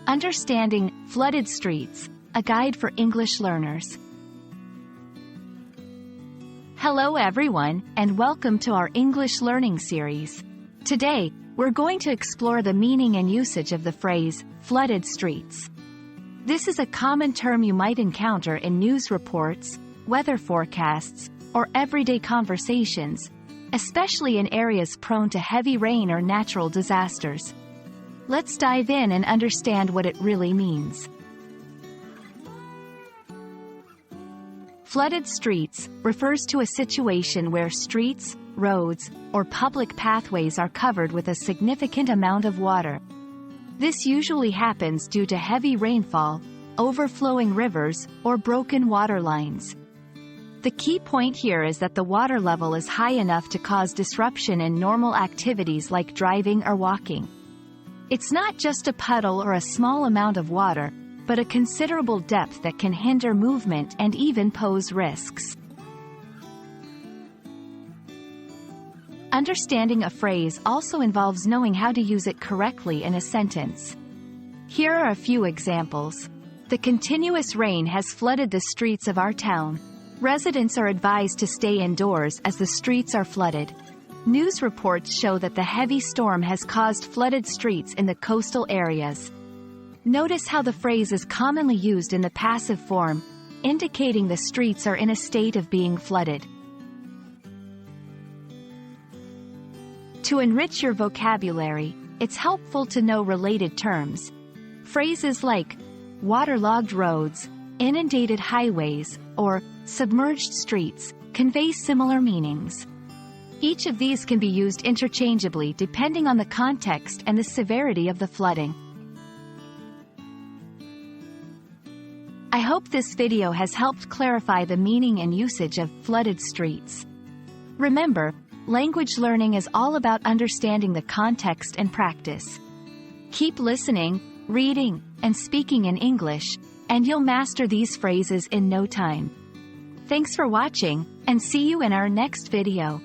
Understanding flooded streets, a guide for English learners. Hello everyone, and welcome to our English learning series. Today, we're going to explore the meaning and usage of the phrase, flooded streets. This is a common term you might encounter in news reports, weather forecasts, or everyday conversations, especially in areas prone to heavy rain or natural disasters. Let's dive in and understand what it really means. Flooded streets refers to a situation where streets, roads, or public pathways are covered with a significant amount of water. This usually happens due to heavy rainfall, overflowing rivers, or broken water lines. The key point here is that the water level is high enough to cause disruption in normal activities like driving or walking. It's not just a puddle or a small amount of water, but a considerable depth that can hinder movement and even pose risks. Understanding a phrase also involves knowing how to use it correctly in a sentence. Here are a few examples. The continuous rain has flooded the streets of our town. Residents are advised to stay indoors as the streets are flooded. News reports show that the heavy storm has caused flooded streets in the coastal areas. Notice how the phrase is commonly used in the passive form, indicating the streets are in a state of being flooded. To enrich your vocabulary, it's helpful to know related terms. Phrases like waterlogged roads, inundated highways, or submerged streets convey similar meanings. Each of these can be used interchangeably depending on the context and the severity of the flooding. I hope this video has helped clarify the meaning and usage of flooded streets. Remember, language learning is all about understanding the context and practice. Keep listening, reading, and speaking in English, and you'll master these phrases in no time. Thanks for watching, and see you in our next video.